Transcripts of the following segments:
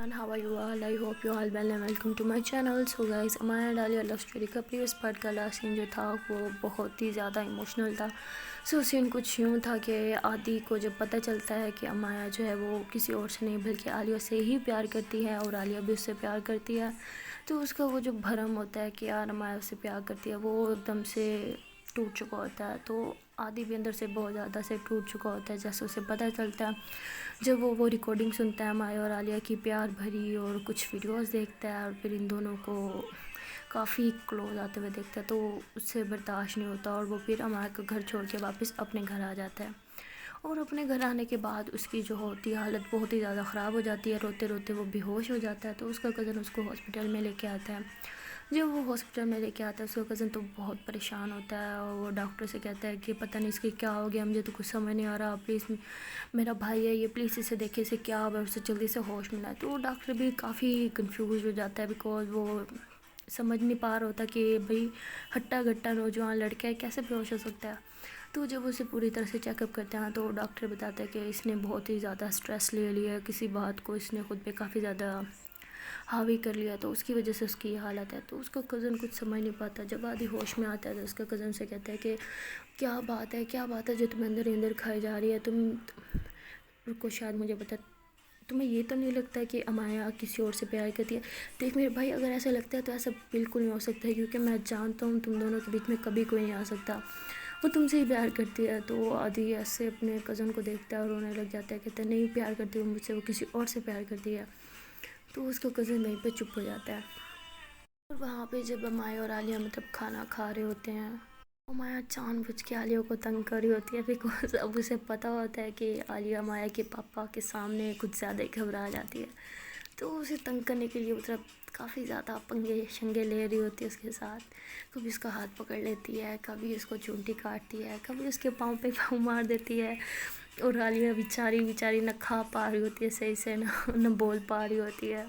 everyone, how are you all? I hope you all well and welcome to my channel. So guys, अमाया डालिया love story का previous part का last scene जो था वो बहुत ही ज़्यादा इमोशनल था. सो सीन कुछ यूँ था कि आदि को जब पता चलता है कि अमाया जो है वो किसी और से नहीं बल्कि आलिया से ही प्यार करती है और आलिया भी उससे प्यार करती है, तो उसका वो जो भरम होता है कि यार अमाया उससे प्यार करती है वो एकदम से टूट चुका होता है. तो आदि भी अंदर से बहुत ज़्यादा से टूट चुका होता है जैसे उसे पता चलता है जब वो रिकॉर्डिंग सुनता है माया और आलिया की प्यार भरी और कुछ वीडियोस देखता है और फिर इन दोनों को काफ़ी क्लोज आते हुए देखता है, तो उससे बर्दाश्त नहीं होता और वो फिर अमाया का घर छोड़ के वापस अपने घर आ जाता है. और अपने घर आने के बाद उसकी जो होती है हालत बहुत ही ज़्यादा ख़राब हो जाती है, रोते रोते वो बेहोश हो जाता है. तो उसका कज़न उसको हॉस्पिटल में लेके आता है. जब वो हॉस्पिटल में लेके आता है उसका कज़न तो बहुत परेशान होता है और वो डॉक्टर से कहता है कि पता नहीं इसके क्या हो गया, मुझे तो कुछ समझ नहीं आ रहा, प्लीज़ मेरा भाई है ये, प्लीज़ इसे देखे इसे क्या हुआ, उसे जल्दी से होश में लाए. तो डॉक्टर भी काफ़ी कंफ्यूज हो जाता है बिकॉज वो समझ नहीं पा रहा होता कि भाई हट्टा गट्टा नौजवान लड़का है कैसे बेहोश हो सकता है. तो जब उसे पूरी तरह से चेकअप करते हैं तो डॉक्टर बताता है कि इसने बहुत ही ज़्यादा स्ट्रेस ले लिया है, किसी बात को इसने खुद पे काफ़ी ज़्यादा हावी कर लिया, तो उसकी वजह से उसकी ये हालत है. तो उसका कज़न कुछ समझ नहीं पाता. जब आदि होश में आता है तो उसका कज़न से कहता है कि क्या बात है जो तुम्हें अंदर ही अंदर खाई जा रही है, तुम रुको शायद मुझे बता, तुम्हें ये तो नहीं लगता है कि अमाया किसी और से प्यार करती है. देख मेरे भाई, अगर ऐसा लगता है तो ऐसा बिल्कुल नहीं हो सकता है क्योंकि मैं जानता हूँ तुम दोनों के बीच में कभी कोई नहीं आ सकता, वो तुमसे ही प्यार करती है. तो आदि ऐसे अपने कज़न को देखता है और रोने लग जाता है, कहता है नहीं प्यार करती वो मुझसे, वो किसी और से प्यार करती है. तो उसका कज़न वहीं पे चुप हो जाता है. और वहाँ पे जब अमाया और आलिया खाना खा रहे होते हैं, अमाया जानबूझ के आलिया को तंग कर रही होती है बिकॉज अब उसे पता होता है कि आलिया अमाया के पापा के सामने कुछ ज़्यादा ही घबरा जाती है. तो उसे तंग करने के लिए काफ़ी ज़्यादा पंगे शंगे ले रही होती है उसके साथ. कभी उसका हाथ पकड़ लेती है, कभी उसको चूंटी काटती है, कभी उसके पाँव पे पाँव मार देती है. और आलिया बेचारी न खा पा रही होती है सही से, न बोल पा रही होती है.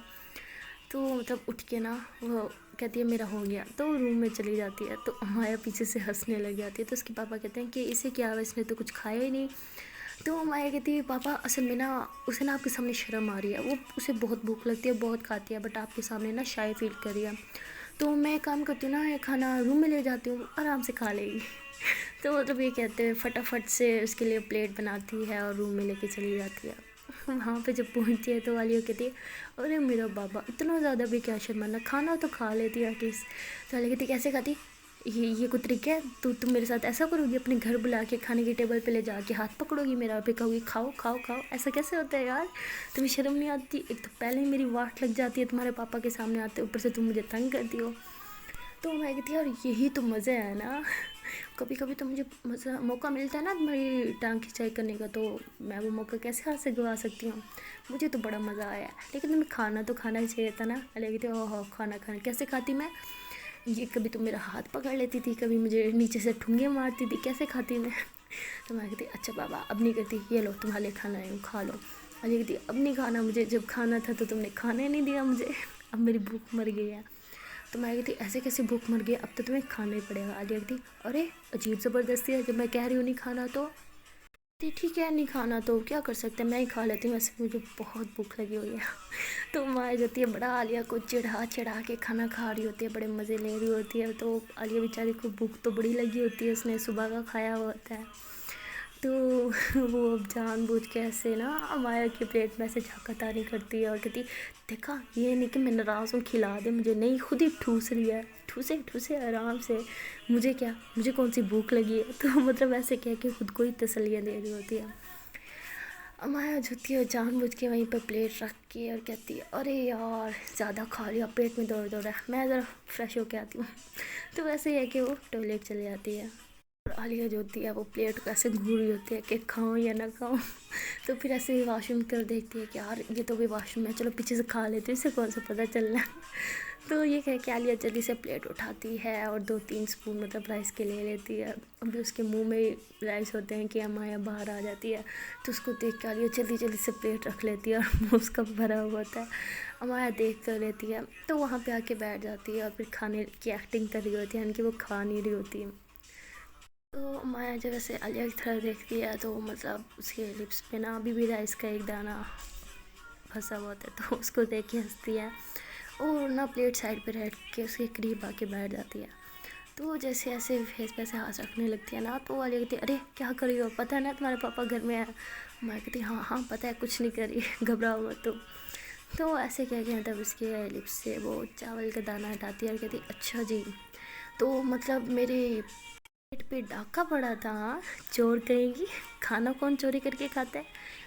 तो उठ के ना वो कहती है मेरा हो गया, तो रूम में चली जाती है. तो माया पीछे से हंसने लग जाती है. तो उसके पापा कहते हैं कि इसे क्या हुआ, इसने तो कुछ खाया ही नहीं. तो माया कहती है पापा असल में ना उसे ना आपके सामने शर्म आ रही है, वो उसे बहुत भूख लगती है, बहुत खाती है, बट आपके सामने ना शाय फील कर रही है. तो मैं एक काम करती हूँ ना, ये खाना रूम में ले जाती हूँ, आराम से खा लेगी. तो ये कहते हैं फटाफट से उसके लिए प्लेट बनाती है और रूम में लेके चली जाती है. वहाँ पे जब पहुँचती है तो वाली कहती है अरे मेरा बाबा इतना ज़्यादा भी क्या शर्माना, खाना तो खा लेती है एटलीस्ट. तो वाली कहती कैसे खाती, ये कोई तरीका है, तुम मेरे साथ ऐसा करोगी, अपने घर बुला के खाने की टेबल पे ले जाके हाथ पकड़ोगी मेरा पे कहोगी खाओ खाओ खाओ, ऐसा कैसे होता है यार, तुम्हें शर्म नहीं आती, एक तो पहले ही मेरी वाट लग जाती है तुम्हारे पापा के सामने आते, ऊपर से तुम मुझे तंग करती हो. तो मैं कहती यार यही तो मज़े है ना, कभी कभी तो मुझे मौका मिलता है ना तुम्हारी टांग खिंचाई करने का, तो मैं वो मौका कैसे हाथ से गवा सकती हूँ, मुझे तो बड़ा मज़ा आया. लेकिन तुम्हें खाना तो खाना ही चाहिए था ना. कहती ओह खाना कैसे खाती मैं, ये कभी तो मेरा हाथ पकड़ लेती थी, कभी मुझे नीचे से ठुंगे मारती थी, कैसे खाती मैं. तो मैं कहती अच्छा बाबा अब नहीं करती, ये लो तुम्हारे लिए खाना है खा लो. अली कहती अब नहीं खाना मुझे, जब खाना था तो तुमने खाना ही नहीं दिया मुझे, अब मेरी भूख मर गई है. तो मैं कहती ऐसे कैसे भूख मर गई, अब तो तुम्हें खाना ही पड़ेगा. आलिया कहती अरे अजीब ज़बरदस्ती है, जब मैं कह रही हूँ नहीं खाना तो ठीक है नहीं खाना तो क्या कर सकते हैं, मैं ही खा लेती हूँ, वैसे मुझे बहुत भूख लगी हुई है. तो माँ जाती है बड़ा आलिया को चिढ़ा के खाना खा रही होती है, बड़े मज़े ले रही होती है. तो आलिया बेचारी को भूख तो बड़ी लगी होती है, उसने सुबह का खाया हुआ होता है. तो वो अब जानबूझ के ऐसे ना माया के प्लेट में ऐसे झाकातानी करती है और कहती देखा ये नहीं कि मैं नाराज़ हूँ खिला दे मुझे, नहीं खुद ही ठूस रही है, ठूसे आराम से, मुझे क्या, मुझे कौन सी भूख लगी है. तो ऐसे कह के खुद को ही तसल्लियाँ दे रही होती है. माया झुकती है जानबूझ के वहीं पर प्लेट रख के और कहती है अरे यार ज़्यादा खा लिया, पेट में दर्द हो रहा है, मैं ज़रा फ्रेश होके आती हूँ. तो वैसे ही है कि वो टॉयलेट चली जाती है. और आलिया जो होती है वो प्लेट को ऐसे घूर रही होती है कि खाऊं या ना खाऊं. तो फिर ऐसे ही वॉशरूम कर देखती है कि यार ये तो भी वॉशरूम है, चलो पीछे से खा लेती हूँ, इससे कौन सा पता चलना. तो ये कह के आलिया जल्दी से प्लेट उठाती है और 2-3 स्पून राइस के ले लेती है. अभी उसके मुंह में राइस होते हैं कि अमाया बाहर आ जाती है. तो उसको देख के आलिया जल्दी से प्लेट रख लेती है और मुँह उसका भरा हुआ होता है. अमाया देख कर लेती है तो वहाँ पे आके बैठ जाती है और फिर खाने की एक्टिंग कर रही होती है, यानी कि वो खा नहीं रही होती है. तो माया जब ऐसे आलिया की तरफ देखती है तो उसके लिप्स पे ना अभी भी राइस का एक दाना फंसा हुआ होता है, तो उसको देख के हंसती है और ना प्लेट साइड पे रख के उसके करीब आके बैठ जाती है। तो जैसे ऐसे फेस पे ऐसे हाथ रखने लगती है ना, तो वो वाली कहती है अरे क्या कर रही हो, पता है ना तुम्हारे पापा घर में है। मैं कहती हाँ हाँ पता है, कुछ नहीं कर रही, घबराओ मत तुम। तो ऐसे कह के मतलब उसके लिप्स से वो चावल का दाना हटाती है और कहती अच्छा जी, तो मतलब मेरे पेट पे डाका पड़ा था हाँ? चोर कहेगी, खाना कौन चोरी करके खाता है।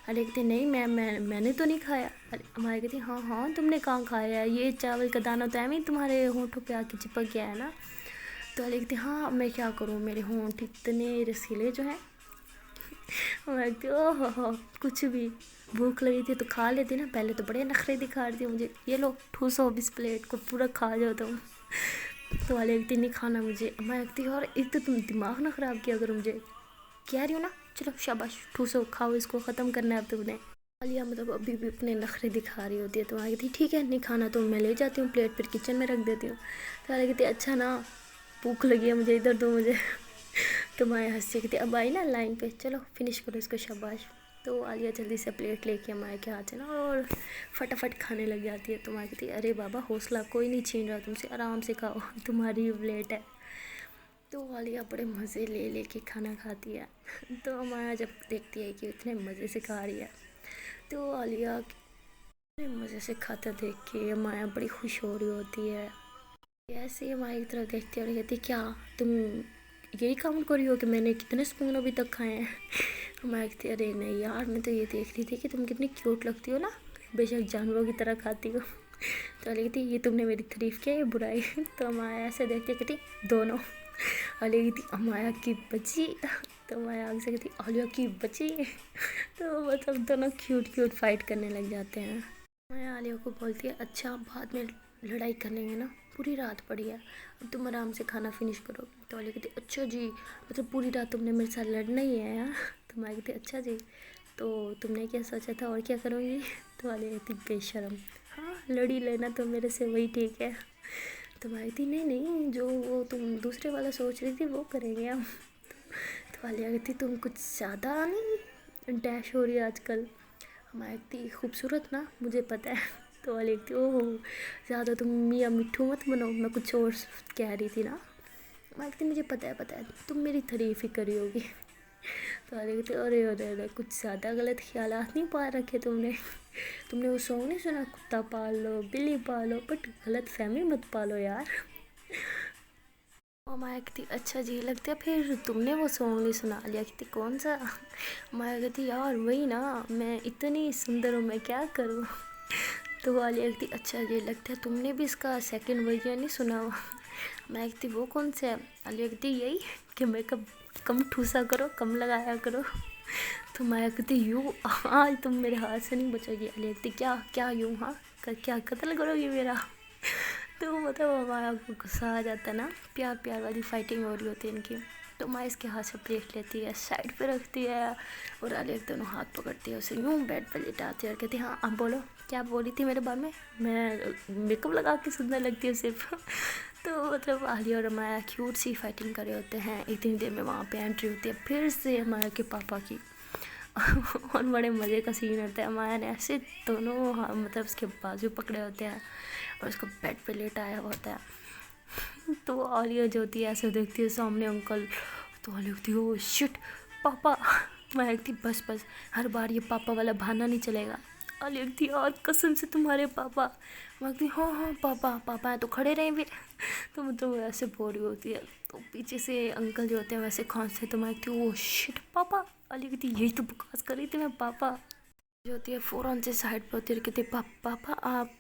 अरे कहती नहीं मैंने तो नहीं खाया। अरे हमारे कहती हाँ हाँ तुमने कहाँ खाया है, ये चावल का दाना तो एम ही तुम्हारे होंठों पे आके चिपक गया है ना। तो अली कहती हाँ मैं क्या करूँ, मेरे होंठ इतने रसीले जो हैं। मैं कहती ओह हो कुछ भी, भूख लगी थी तो खा लेती ना, पहले तो बड़े नखरे दिखा रही थी मुझे, ये लो ठूसो अब इस प्लेट को पूरा खा जाओ तुम। तो वाले कहती नहीं खाना मुझे। मैं कहती और एक तो तुम दिमाग ना ख़राब किया करो, मुझे कह रही हो ना, चलो शाबाश ठूसो खाओ, इसको ख़त्म करना है अब तुमने। आलिया मतलब अभी भी अपने नखरे दिखा रही होती है, तो आई कहती ठीक है नहीं खाना तो मैं ले जाती हूँ, प्लेट फिर किचन में रख देती हूँ। तो वाले कहती अच्छा ना भूख लगी है मुझे, इधर दो मुझे। तो मैं हंसी कहती अब आई ना लाइन पे, चलो फिनिश करो इसको शाबाश। तो आलिया जल्दी से प्लेट लेके माए के हाथ से ना और फटाफट खाने लग जाती है। तो माँ कहती अरे बाबा हौसला कोई नहीं छीन रहा तुमसे, आराम से खाओ, तुम्हारी भी प्लेट है। तो आलिया बड़े मज़े ले के खाना खाती है। तो माया जब देखती है कि इतने मज़े से खा रही है, तो आलिया इतने मज़े से खाता देख के माया बड़ी खुश हो रही होती है। ऐसे ही माया की तरफ देखती है और कहती क्या तुम यही काउंट कर रही हो कि मैंने कितने स्पून अभी तक खाए हैं। मैं कहती अरे नहीं यार, मैं तो ये देख रही थी कि तुम कितनी क्यूट लगती हो ना, बेशक जानवरों की तरह खाती हो। तो अली कहती ये तुमने मेरी तारीफ़ किया या बुराई। तो माया ऐसे देखती कहती दोनों। अली कहती माया की बच्ची। तो माया आगे से कहती आलिया की बच्ची। तो मतलब दोनों क्यूट फाइट करने लग जाते हैं। माया आलिया को बोलती है अच्छा बाद में लड़ाई कर लेंगे ना, पूरी रात पड़ी है, अब तुम आराम से खाना फिनिश करो। तो वाली कहती अच्छा जी, मतलब पूरी रात तुमने मेरे साथ लड़ना ही है यार। तो मैं कहती अच्छा जी, तो तुमने क्या सोचा था और क्या करूँगी। तो वाली कहती बेशरम, हाँ लड़ी लेना तो मेरे से वही ठीक है। तो मैं कहती नहीं जो वो तुम दूसरे वाला सोच रही थी वो करेंगे हम। तो वाली कहती तुम कुछ ज़्यादा नहीं डैश हो रही है आजकल। मैं कहती खूबसूरत ना मुझे पता है। तो वाली कहती ओहो ज़्यादा तुम मियाँ मिट्ठू मत बनो, मैं कुछ और कह रही थी ना। मैं कहती मुझे पता है तुम मेरी तारीफ़ ही करी होगी। तो वाली कहती अरे कुछ ज़्यादा गलत ख्यालात नहीं पा रखे तुमने। तुमने वो सॉन्ग नहीं सुना कुत्ता पाल लो बिल्ली पालो बट गलत फहमी मत पालो यार। माया कहती अच्छा जी, लगता है फिर तुमने वो सॉन्ग नहीं सुना लिया। कहती कौन सा। माया कहती यार वही ना, मैं इतनी सुंदर हूँ मैं क्या करूँ। तो वो आलिया कहती अच्छा जी, लगता है तुमने भी इसका सेकंड वर्जन नहीं सुना हुआ। मैं कहती वो कौन सा है। आलिया कहती यही कि मेकअप कम ठूसा करो, कम लगाया करो। तो माया कहती यूँ आज तुम मेरे हाथ से नहीं बचोगी। आलिया कहती क्या यूँ हाँ, क्या कत्ल करोगी मेरा। तो मतलब हमारा गुस्सा आ जाता है ना, प्यार वाली फाइटिंग हो रही होती है इनकी। तो माँ इसके हाथ से प्लेट लेती है, साइड पे रखती है और आलिया दोनों हाथ पकड़ती है, उसे यूँ बेड पर लिटाती है और कहती है हाँ आप बोलो क्या बोली थी मेरे बारे में, मैं मेकअप लगा के सुंदर लगती हूँ सिर्फ। तो मतलब आलिया और माया क्यूट सी फाइटिंग कर रहे होते हैं। इतनी देर में वहाँ पे एंट्री होती है फिर से माया के पापा की। और बड़े मज़े का सीन होता है, माया ने ऐसे दोनों मतलब उसके बाजू पकड़े होते हैं और उसको बेड पे लेटाया हुआ होता है। तो आलिया जो होती है ऐसे देखती है सामने अंकल। तो आलिया कहती है ओ शिट पापा। मैं कहती बस हर बार ये पापा वाला बहाना नहीं चलेगा। आलिया कहती यार कसम से तुम्हारे पापा। मैं कहती हाँ पापा है तो खड़े रहें फिर। तो मतलब ऐसे बोल रही होती है, तो पीछे से अंकल जो होते हैं वैसे खांसते। तो मैं कहती ओ शिट पापा। आलिया कहती यही तो बकवास कर रही थी मैं, पापा जो होती है फ़ौरन से साइड पर होती है, कहती पापा आप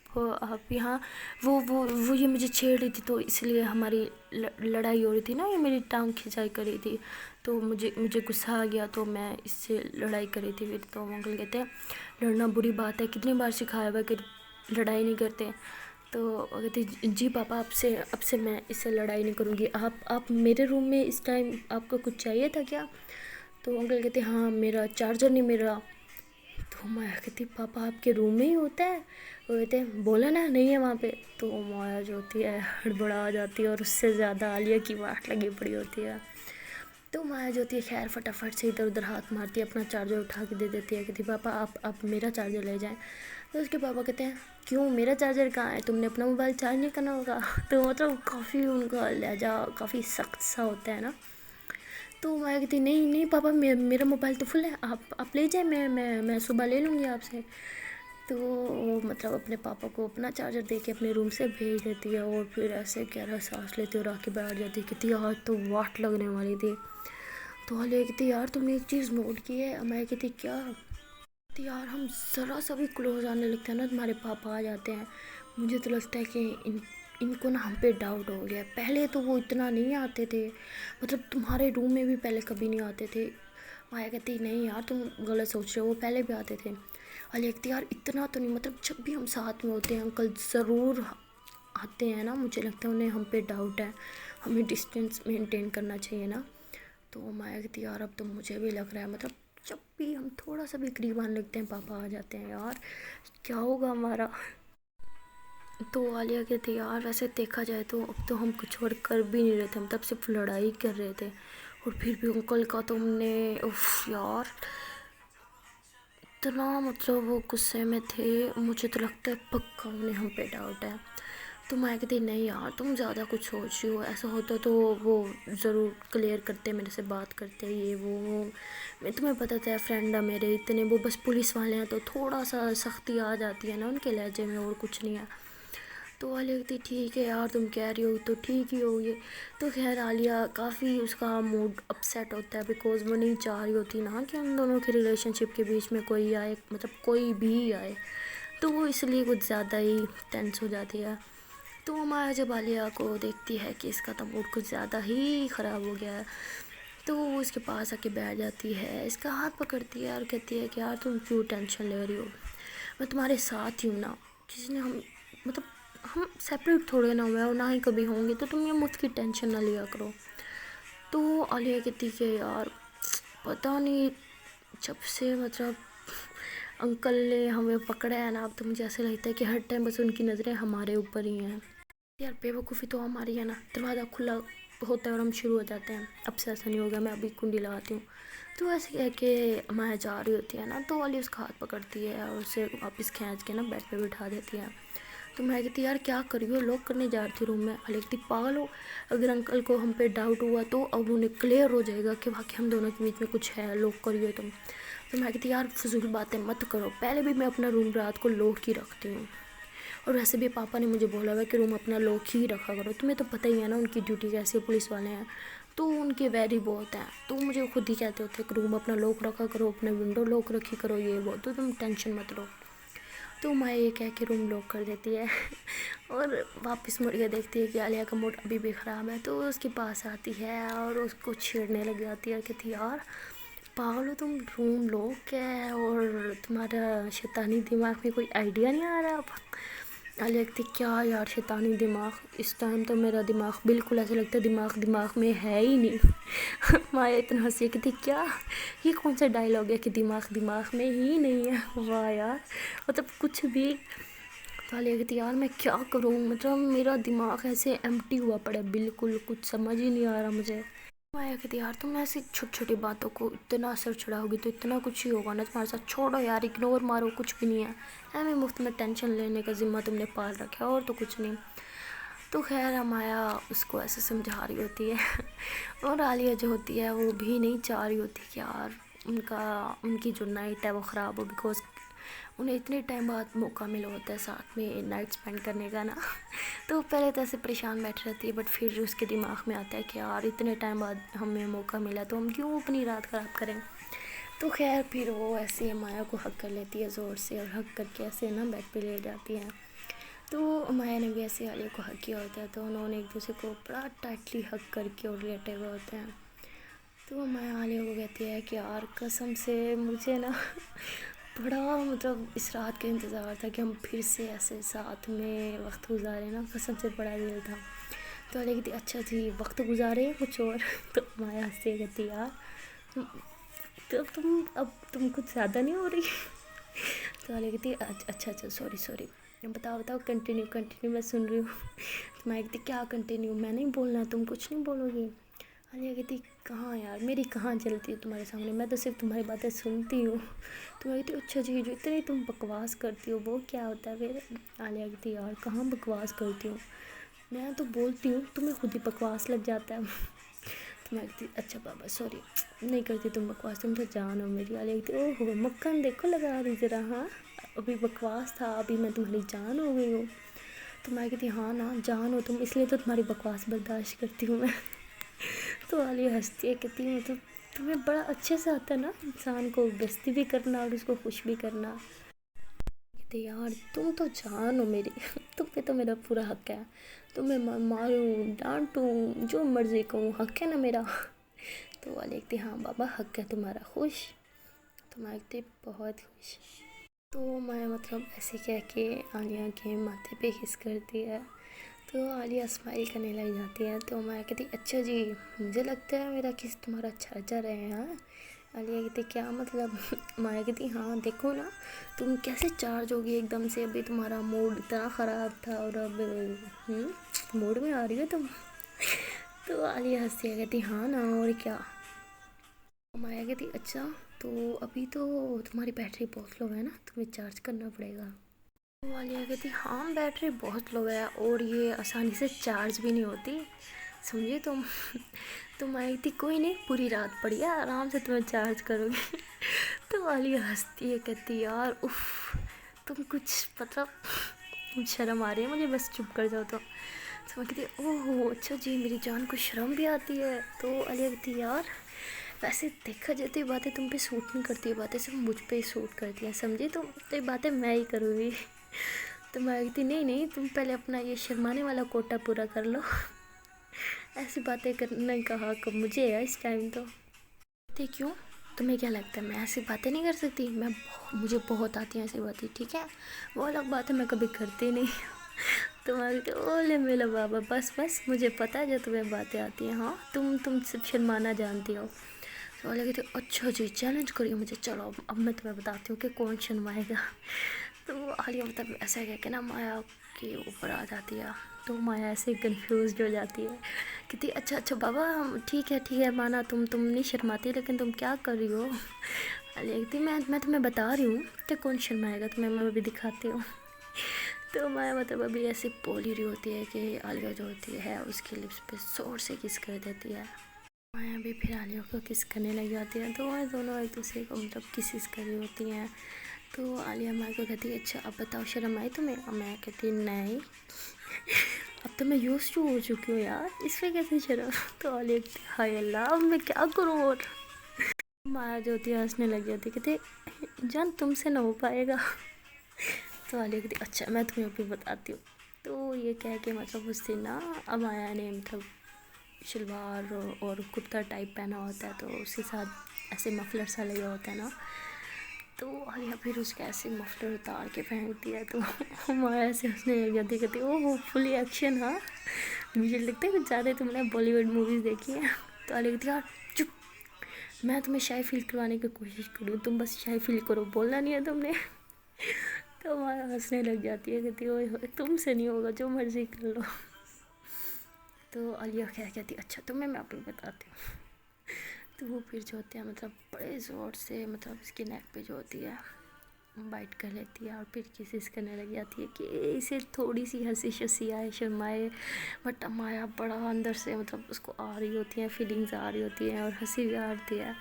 यहाँ वो ये मुझे छेड़ रही थी तो इसलिए हमारी लड़ाई हो रही थी ना, ये मेरी टांग खिंचाई कर रही थी तो मुझे गुस्सा आ गया तो मैं इससे लड़ाई कर रही थी फिर। तो अंकल कहते हैं लड़ना बुरी बात है, कितनी बार सिखाया हुआ कि लड़ाई नहीं करते। तो कहती जी पापा अब से मैं इससे लड़ाई नहीं करूँगी। आप मेरे रूम में इस टाइम आपको कुछ चाहिए था क्या। तो अंकल कहते हाँ मेरा चार्जर नहीं मिल रहा। तो माया कहती पापा आपके रूम में ही होता है। वो कहते बोला ना नहीं है वहाँ पे। तो माया जो होती है हड़बड़ा आ जाती है और उससे ज़्यादा आलिया की वाट लगी पड़ी होती है। तो माया जो होती है खैर फटाफट से इधर उधर हाथ मारती है, अपना चार्जर उठा के दे देती है, कहती पापा आप मेरा चार्जर ले जाएं। تو اس کے پاپا کہتے ہیں کیوں میرا چارجر کہاں ہے, تم نے اپنا موبائل چارج نہیں کرنا ہوگا. تو مطلب کافی ان کا لہجہ کافی سخت سا ہوتا ہے نا. تو میں کہتی نہیں نہیں پاپا میرا موبائل تو فل ہے, آپ لے جائیں, میں صبح لے لوں گی آپ سے. تو وہ مطلب اپنے پاپا کو اپنا چارجر دے کے اپنے روم سے بھیج دیتی ہے, اور پھر ایسے گہرا سانس لیتی ہے اور آ کے بیٹھ جاتی ہے. کہتی آج تو واٹ لگنے والی تھی. تو عالیہ کہتی یار تم نے ایک چیز نوٹ کی ہے. میں کہتی کیا؟ کہتی یار ہم ذرا سا بھی کلوز آنے لگتے ہیں نا تمہارے پاپا آ جاتے ہیں. مجھے تو لگتا ہے کہ ان کو نا ہم پہ ڈاؤٹ ہو گیا. پہلے تو وہ اتنا نہیں آتے تھے, مطلب تمہارے روم میں بھی پہلے کبھی نہیں آتے تھے. مایا کہتی نہیں یار تم غلط سوچ رہے ہو, وہ پہلے بھی آتے تھے. عالیہ کہتی یار اتنا تو نہیں, مطلب جب بھی ہم ساتھ میں ہوتے ہیں انکل ضرور آتے ہیں نا, مجھے لگتا ہے انہیں ہم پہ ڈاؤٹ ہے, ہمیں ڈسٹینس مینٹین کرنا چاہیے نا. تو مایا کہتی یار اب تو مجھے بھی لگ رہا ہے, مطلب جب بھی ہم تھوڑا سا بھی قریب آنے لگتے ہیں پاپا آ جاتے ہیں, یار کیا ہوگا ہمارا. تو عالیہ کہتی یار ویسے دیکھا جائے تو اب تو ہم کچھ اور کر بھی نہیں رہے تھے, ہم تب صرف لڑائی کر رہے تھے. اور پھر بھی انکل کا تم نے یار اتنا مطلب وہ غصے میں تھے, مجھے تو لگتا ہے پکا انہیں ہم پہ ڈاؤٹ ہے. تو میں کہتی نہیں یار تم زیادہ کچھ سوچ رہی ہو, ایسا ہوتا تو وہ ضرور کلیئر کرتے, میرے سے بات کرتے, یہ وہ میں تمہیں پتہ تھا فرینڈ ہے میرے اتنے, وہ بس پولیس والے ہیں تو تھوڑا سا سختی آ جاتی ہے نا ان کے لہجے میں, اور کچھ نہیں ہے. تو عالیہ کہتی ٹھیک ہے یار تم کہہ رہی ہو تو ٹھیک ہی ہوگی. تو خیر عالیہ کافی اس کا موڈ اپسیٹ ہوتا ہے, بیکاز وہ نہیں چاہ رہی ہوتی نا کہ ان دونوں کی ریلیشن شپ کے بیچ میں کوئی آئے, مطلب کوئی بھی آئے. تو وہ اس لیے کچھ زیادہ ہی ٹینس ہو جاتی ہے. تو مایا جب عالیہ کو دیکھتی ہے کہ اس کا تو موڈ کچھ زیادہ ہی خراب ہو گیا ہے, تو وہ اس کے پاس آ کے بیٹھ جاتی ہے, اس کا ہاتھ پکڑتی ہے اور کہتی ہے کہ یار تم کیوں ٹینشن لے رہی ہو, میں تمہارے ساتھ ہی ہوں نا. کسی نے مطلب ہم سیپریٹ تھوڑے نہ ہوئے اور نہ ہی کبھی ہوں گے, تو تم یہ مفت کی ٹینشن نہ لیا کرو. تو عالیہ کہتی کہ یار پتہ نہیں جب سے مطلب انکل نے ہمیں پکڑا ہے نا, اب تو مجھے ایسا لگتا ہے کہ ہر ٹائم بس ان کی نظریں ہمارے اوپر ہی ہیں. یار بیوقوفی تو ہماری ہے نا, دروازہ کھلا ہوتا ہے اور ہم شروع ہو جاتے ہیں, اب سے ایسا نہیں ہوگا, میں ابھی کنڈی لگاتی ہوں. تو ایسے کہہ کے مایا جا رہی ہوتی ہے نا, تو عالیہ اس کا ہاتھ پکڑتی ہے اور اسے واپس کھینچ کے نا بیڈ پہ بٹھا دیتی ہے. تو میں کہتی یار کیا کری ہو, لاک کرنے جا رہی تھی روم میں. عالیہ کہتی پاگل ہو, اگر انکل کو ہم پہ ڈاؤٹ ہوا تو اب انہیں کلیئر ہو جائے گا کہ واقعی ہم دونوں کے بیچ میں کچھ ہے, لاک کری ہو تم. تو میں کہتی یار فضول باتیں مت کرو, پہلے بھی میں اپنا روم رات کو لاک ہی رکھتی ہوں, اور ویسے بھی پاپا نے مجھے بولا ہوا کہ روم اپنا لاک ہی رکھا کرو. تمہیں تو پتہ ہی ہے نا ان کی ڈیوٹی کیسی ہے, پولیس والے ہیں تو ان کے ویری بہت ہیں, تو مجھے خود ہی کہتے ہوتے کہ روم اپنا لاک رکھا کرو, اپنے ونڈو لاک رکھی کرو, یہ وہ, تو تم ٹینشن مت لو. تو میں یہ کہہ کے روم لاک کر دیتی ہے اور واپس مڑ کے دیکھتی ہے کہ عالیہ کا موڈ ابھی بھی خراب ہے. تو اس کے پاس آتی ہے اور اس کو چھیڑنے لگ جاتی ہے, کہتی یار پاگل ہو تم, روم لاک ہے اور تمہارا شیطانی دماغ میں کوئی آئیڈیا نہیں آ رہا. اب عالیہ کہتی کیا یار شیطانی دماغ, اس ٹائم تو میرا دماغ بالکل ایسا لگتا ہے دماغ میں ہے ہی نہیں. مایا اتنا ہنسی, کہتی کیا یہ کون سا ڈائلاگ ہے کہ دماغ میں ہی نہیں ہے, واہ یار مطلب کچھ بھی. تو عالیہ کہتی یار میں کیا کروں, مطلب میرا دماغ ایسے ایمٹی ہوا پڑا, بالکل کچھ سمجھ ہی نہیں آ رہا مجھے. مایا کہتی یار تم ایسی چھوٹی چھوٹی باتوں کو اتنا سر چڑھاؤ گی تو اتنا کچھ ہی ہوگا نا تمہارے ساتھ, چھوڑو یار اگنور مارو, کچھ بھی نہیں ہے, ہمیں مفت میں ٹینشن لینے کا ذمہ تم نے پال رکھا ہے اور تو کچھ نہیں. تو خیر مایا اس کو ایسے سمجھا رہی ہوتی ہے اور عالیہ جو ہوتی ہے وہ بھی نہیں چاہ رہی ہوتی کہ یار ان کی جو نائٹ ہے وہ خراب ہو, بیکاز انہیں اتنے ٹائم بعد موقع ملا ہوتا ہے ساتھ میں نائٹ اسپینڈ کرنے کا نا. تو پہلے تو ایسے پریشان بیٹھ رہتی ہے, بٹ پھر اس کے دماغ میں آتا ہے کہ یار اتنے ٹائم بعد ہمیں موقع ملا تو ہم کیوں اپنی رات خراب کریں. تو خیر پھر وہ ایسے مایا کو ہگ کر لیتی ہے زور سے, اور ہگ کر کے ایسے نا بیڈ پہ لے جاتی ہیں. تو مایا نے بھی ایسے عالیہ کو ہگ کیا ہوتا ہے, تو انہوں نے ایک دوسرے کو بڑا ٹائٹلی ہگ کر کے اور لیٹے ہوئے ہوتے ہیں. تو مایا عالیہ کو کہتی ہے کہ یار قسم سے مجھے نا بڑا مطلب اس رات کا انتظار تھا کہ ہم پھر سے ایسے ساتھ میں وقت گزارے نا, قسم سے بڑا دل تھا. تو عالیہ کہتی اچھا جی وقت گزارے کچھ اور. تو مایا ہنستے کہتی یار تو اب تم کچھ زیادہ نہیں ہو رہی. تو عالیہ کہتی اچھا سوری, بتاؤ کنٹینیو میں سن رہی ہوں. تو مایا کہتی کیا کنٹینیو, میں نہیں بولنا, تم کچھ نہیں بولو گی. عالیہ کہتی कहाँ यार, मेरी कहाँ चलती है तुम्हारे सामने, मैं तो सिर्फ तुम्हारी बातें सुनती हूँ। तुम्हारी तो अच्छा चीज़ जो इतनी तुम बकवास करती हो वो क्या होता है फिर। आलिया कहती यार कहाँ बकवास करती हूँ, मैं तो बोलती हूँ तुम्हें खुद ही बकवास लग जाता है। तो मैं कहती अच्छा बाबा सॉरी, नहीं करती तुम बकवास, तुम तो जान हो मेरी। आलिया कहती ओहो मक्खन देखो लगा रही ज़रा, हाँ अभी बकवास था, अभी मैं तुम्हारी जान हो गई हूँ। तो मैं कहती हाँ ना जान हो तुम, इसलिए तो तुम्हारी बकवास बर्दाश्त करती हूँ मैं। तो आलिया हंसती है, कहती है मतलब तुम्हें बड़ा अच्छे से आता है ना इंसान को बेइज्जती भी करना और उसको खुश भी करना। कहती यार तुम तो जान हो मेरी, तुम पे तो मेरा पूरा हक है, तुम्हें मारूं डांटूं जो मर्जी कहूँ, हक है ना मेरा। तो वाले कहती हाँ बाबा हक है तुम्हारा, खुश। तो मैं कहती बहुत खुश। तो मैं मतलब ऐसे कह के आलिया के माथे पे किस करती है। तो आलिया स्माइल करने लग जाती है। तो मैं कहती अच्छा जी, मुझे लगता है मेरा किस तुम्हारा अच्छा जा रहे हैं। हाँ आलिया कहती क्या मतलब। माया कहती हाँ देखो ना तुम कैसे चार्ज होगी एकदम से, अभी तुम्हारा मूड इतना ख़राब था और अब मूड में आ रही हो तुम। तो आलिया हंसती है, कहती हाँ ना और क्या। माया कहती अच्छा तो अभी तो तुम्हारी बैटरी बहुत लो है ना, तुम्हें चार्ज करना पड़ेगा। तो आलिया कहती हाँ बैटरी बहुत लो है और ये आसानी से चार्ज भी नहीं होती, समझे तुम। तो मैं कहती कोई नहीं पूरी रात पड़ी है आराम से तुम्हें चार्ज करोगी। तो आलिया हंसती है, कहती यार उफ तुम कुछ मतलब शर्म आ रही है मुझे, बस चुप कर जाओ। तो मैं कहती ओह अच्छा जी, मेरी जान को शर्म भी आती है। तो आलिया कहती यार वैसे देखा जाए तो ये बातें तुम पे सूट नहीं करती, है बातें सिर्फ मुझ पे ही सूट करती हैं, समझी तुम, तो ये बातें मैं ही करूँगी। तो मैं कहती नहीं नहीं तुम पहले अपना ये शर्माने वाला कोटा पूरा कर लो। ऐसी बातें करने का हक मुझे है इस टाइम। तो कहती क्यों, तुम्हें क्या लगता है मैं ऐसी बातें नहीं कर सकती, मुझे बहुत आती हैं ऐसी बातें, ठीक है वो अलग बात है, मैं कभी करती नहीं। तो मैं कहती ओले मेला बाबा बस बस मुझे पता है जो तुम्हें बातें आती हैं, हाँ तुम सिर्फ शर्माना जानती हो। तो वाले कहते अच्छा जी चैलेंज करिए मुझे, चलो अब मैं तुम्हें बताती हूँ कि कौन शर्माएगा। तो आलिया मतलब ऐसा कह के ना माया के ऊपर आ जाती है। तो माया ऐसे कंफ्यूज हो जाती है, कहती अच्छा अच्छा बाबा ठीक है माना तुम नहीं शर्माती, लेकिन तुम क्या कर रही हो। आलिया कहती मैं तुम्हें बता रही हूँ कि कौन शर्माएगा, तुम्हें मैं अभी दिखाती हूँ। तो माया मतलब अभी ऐसे बोल ही रही होती है कि आलिया जो होती है उसके लिप्स पे जोर से किस कर देती है। माया भी फिर आलिया को किस करने लग जाती है। तो वह दोनों एक दूसरे को मतलब किस कर रही होती हैं। तो आलिया माया को कहती है अच्छा अब बताओ शर्म आई तुम्हें। और मैं कहती नहीं अब तो मैं यूज़ टू हो चुकी हूँ यार, इसमें कैसे शर्म। तो आलिया कहती हाय अल्लाह अब मैं क्या करूँ। और माया जो होती है हंसने लग जाती है, कहते जान तुमसे ना हो पाएगा। तो आलिया कहती अच्छा मैं तुम्हें अभी बताती हूँ। तो ये कह के मतलब उस दिन ना माया ने मतलब शलवार और कुर्ता टाइप पहना होता है, तो उसके साथ ऐसे मफलर सा लगा होता है ना। तो आलिया फिर उसके ऐसे मफलर उतार के पहनती है। तो हमारा ऐसे हंसने लग जाती, कहती ओह फुली एक्शन। हाँ मुझे लगता है कुछ ज़्यादा तुमने बॉलीवुड मूवीज़ देखी हैं। तो आलिया कहती यार चुप, मैं तुम्हें शाही फील करवाने की कोशिश करूँ, तुम बस शाही फील करो, बोलना नहीं है तुमने। तो हमारा हंसने लग जाती है, कहती ओए तुमसे नहीं होगा जो मर्जी कर लो। तो आलिया क्या कहती अच्छा तुम्हें मैं अभी बताती हूँ। तो वो फिर जो होते हैं मतलब बड़े ज़ोर से मतलब इसकी नेक पे जो होती है बाइट कर लेती है और फिर किसिस करने लग जाती है कि इसे थोड़ी सी हंसी शसी आए शर्माए, बट माया बड़ा अंदर से मतलब उसको आ रही होती है, फीलिंग्स आ रही होती हैं और हंसी भी आ रही है,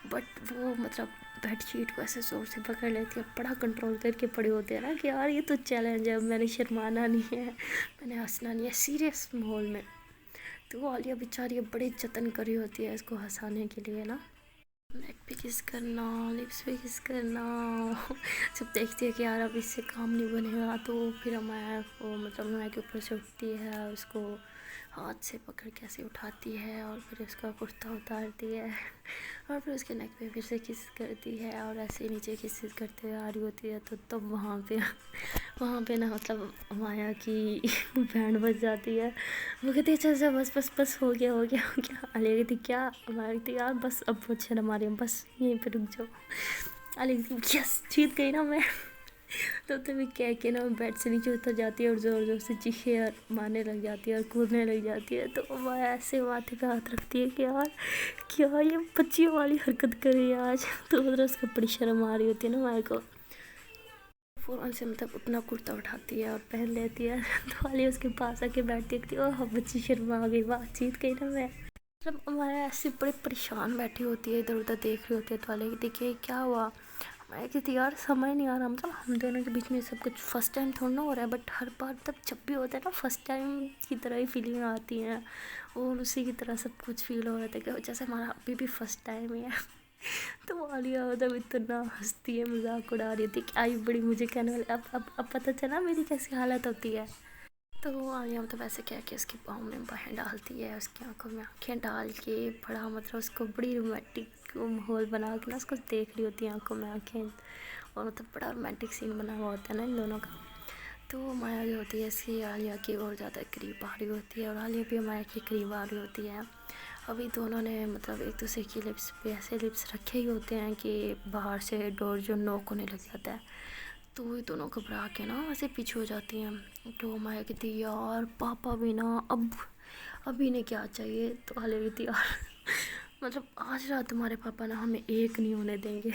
बट वो मतलब बेडशीट को ऐसे ज़ोर से पकड़ लेती है, बड़ा कंट्रोल करके पड़े होते हैं ना कि यार ये तो चैलेंज है, मैंने शर्माना नहीं है, मैंने हंसना नहीं है सीरियस माहौल में। तो वो आलिया बेचारी बड़े जतन करी होती है इसको हंसाने के लिए ना, नेक पे किस करना, लिप्स पे किस करना। जब देखती है कि यार अब इससे काम नहीं बनेगा, तो फिर माया को मतलब माया के ऊपर से उठती है, उसको हाथ से पकड़ के ऐसे उठाती है और फिर उसका कुर्ता उतारती है और फिर उसके नेक पे फिर से किस करती है और ऐसे नीचे किस करते हुए आ रही होती है। तो तब वहाँ पे ना मतलब माया की बैंड बज जाती है। वो कहती है अच्छा बस बस बस हो गया। आलिया कहती क्या, माया कहती यार बस अब बहुत शर्म आ रही है, बस यहीं पे रुक जाओ। आलिया कहती यस जीत गई ना मैं। तो तभी कह के ना बेड से नीचे उतर जाती है और ज़ोर ज़ोर से चीखे और मारने लग जाती है और कूदने लग जाती है। तो मैं ऐसे माथे पे हाथ रखती है कि यार क्या ये बच्चियों वाली हरकत करी आज। तो उधर उसको बड़ी शर्म आ रही होती है ना मेरे को। फ़ौरन से मतलब अपना कुर्ता उठाती है और पहन लेती है। तो वाली उसके पास आके बैठती है, ओह बच्ची शर्मा आ गई, बातचीत कही ना मैं। मतलब हमारे ऐसे बड़े परेशान बैठी होती है, इधर उधर देख रही होती है। तो वाले देखिए क्या हुआ। मैं कहती यार समझ नहीं आ रहा, मतलब हम दोनों के बीच में सब कुछ फर्स्ट टाइम थोड़ा ना हो रहा है, बट हर बार तब जब भी होता है ना फर्स्ट टाइम की तरह ही फीलिंग आती है और उसी की तरह सब कुछ फील हो रहा था कि जैसे हमारा अभी भी फर्स्ट टाइम ही है। तो वालिया मतलब इतना हंसती है, मजाक उड़ा रही थी कि आई बड़ी मुझे कहने वाली, अब पता चला मेरी कैसी हालत होती है। तो आलिया मतलब ऐसे कह के उसकी बाहों में बाहें डालती है, उसकी आंखों में आंखें डाल के बड़ा मतलब उसको बड़ी रोमांटिक माहौल बना के ना उसको देख रही होती है आंखों में आंखें, और मतलब बड़ा रोमांटिक सीन बना हुआ होता है ना इन दोनों का। तो माया जो होती है इसकी आलिया की और ज़्यादा करीब आ रही होती है और आलिया भी माया के करीब आ रही होती है। अभी दोनों ने मतलब एक दूसरे की लिप्स पे ऐसे लिप्स रखे ही होते हैं कि बाहर से डोर जो नॉक होने लग जाता है। तो ये दोनों घबरा के ना ऐसे पीछे हो जाती हैं। तो माया कहती यार पापा भी ना अभी ने क्या चाहिए। तो आलिया कहती यार मतलब आज रात तुम्हारे पापा ना हमें एक नहीं होने देंगे,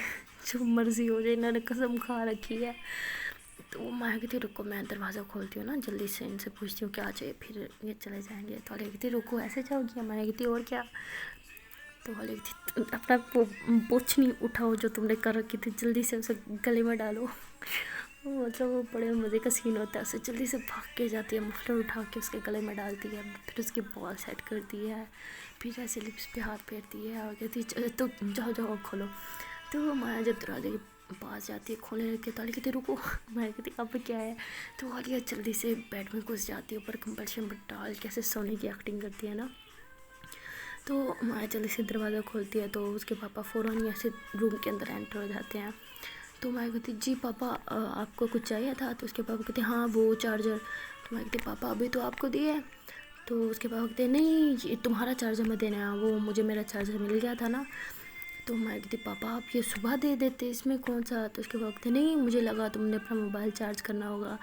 जो मर्जी हो जाए, इन्होंने कसम खा रखी है। तो माया कहती रुको मैं दरवाज़ा खोलती हूँ ना, जल्दी से इनसे पूछती हूँ क्या चाहिए, फिर ये चले जाएंगे। तो आलिया कहती रुको ऐसे जाओगी। माया कहती और क्या। तो आलिया कहती अपना पोछनी उठाओ जो तुमने कर रखी थी, जल्दी से उसे गले में डालो। मतलब वो बड़े मज़े का सीन होता है। उसे जल्दी से भाग के जाती है, मफलर उठा के उसके गले में डालती है, फिर उसके बॉल सेट करती है, फिर ऐसे लिप्स पे हाथ फेरती है और कहती है तो जाओ जाओ खोलो। तो माया जब दरवाजे के पास जाती है खोलने लगती है, तो आलिया कहती रुको। माया कहती अब क्या है। तो आलिया जल्दी से बेड में घुस जाती है, ऊपर कंबल शंबल डाल के ऐसे सोने की एक्टिंग करती है ना। तो माया जल्दी से दरवाज़ा खोलती है तो उसके पापा फ़ौरन ही ऐसे रूम के अंदर एंटर हो जाते हैं। तो माया कहती जी पापा आपको कुछ चाहिए था। तो उसके पापा कहते हाँ वो चार्जर। तो माया कहती पापा अभी तो आपको दिए। तो उसके पापा कहते नहीं ये तुम्हारा चार्जर मैं देना है, वो मुझे मेरा चार्जर मिल गया था ना। तो मैं कहती पापा आप ये सुबह दे देते, इसमें कौन सा। तो उसके पापा कहते नहीं मुझे लगा तुमने अपना मोबाइल चार्ज करना होगा।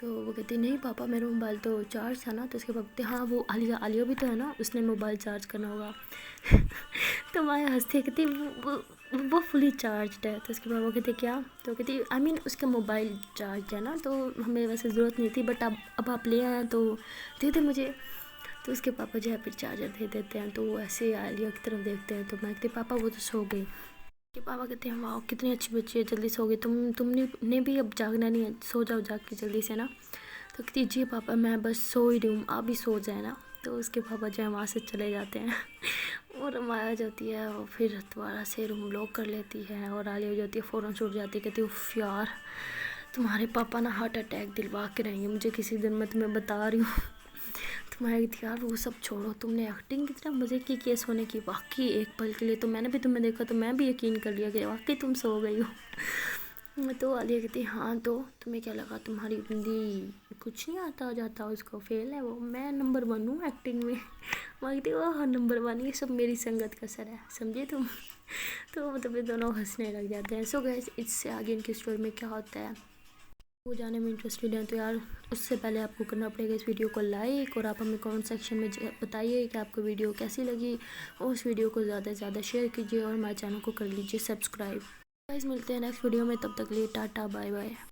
तो वो कहती नहीं पापा मेरा मोबाइल तो चार्ज था ना। तो उसके पापा कहते हाँ वो आलिया भी तो है ना, उसने मोबाइल चार्ज करना होगा। तो मैं हंसती कहती वो फुली चार्ज है। तो उसके पापा कहते क्या। तो कहती आई मीन उसका मोबाइल चार्ज है ना, तो हमें वैसे ज़रूरत नहीं थी, बट अब आप ले आए तो दे दे मुझे। तो उसके पापा जो है फिर चार्जर दे देते हैं। तो वो ऐसे आलिया की तरफ देखते हैं। तो मैं कहती पापा वो तो सो गई। के पापा कहते हैं वाह कितनी अच्छी बच्ची है, जल्दी सो गई, तुमने ने भी अब जागना नहीं है, सो जाओ जाग के जल्दी से ना। तो कहती जी पापा मैं बस सो ही रही हूँ, आप भी सो जाए ना। तो उसके पापा जो है वहाँ से चले जाते हैं। और माया जाती है और फिर दोबारा से रूम लॉक कर लेती है और आलिया जाती है फ़ौरन से उठ जाती है, कहती उफ यार तुम्हारे पापा ना हार्ट अटैक दिलवा के रहेंगे मुझे किसी दिन, मैं तुम्हें बता रही हूँ। तो मैं कहती यार वो सब छोड़ो, तुमने एक्टिंग कितना मज़े की केस होने की, वाकई एक पल के लिए तो मैंने भी तुम्हें देखा तो मैं भी यकीन कर लिया कि वाकई तुम सो गई हो। तो आलिया कहती हाँ तो तुम्हें क्या लगा तुम्हारी बंदी कुछ नहीं आता जाता उसको, फेल है वो, मैं नंबर 1 हूँ एक्टिंग में। मैं कहती वो हाँ नंबर 1, ये सब मेरी संगत का असर है, समझे तुम। तो मतलब ये दोनों हंसने लग जाते हैं। सो गाइस इससे आगे इनकी स्टोरी में क्या होता है वो जाने में इंटरेस्टेड हैं तो यार उससे पहले आपको करना पड़ेगा इस वीडियो को लाइक, और आप हमें कमेंट सेक्शन में बताइए कि आपको वीडियो कैसी लगी, और उस वीडियो को ज़्यादा से ज़्यादा शेयर कीजिए और हमारे चैनल को कर लीजिए सब्सक्राइब। गाइस मिलते हैं नेक्स्ट वीडियो में, तब तक लिए टाटा बाय बाय।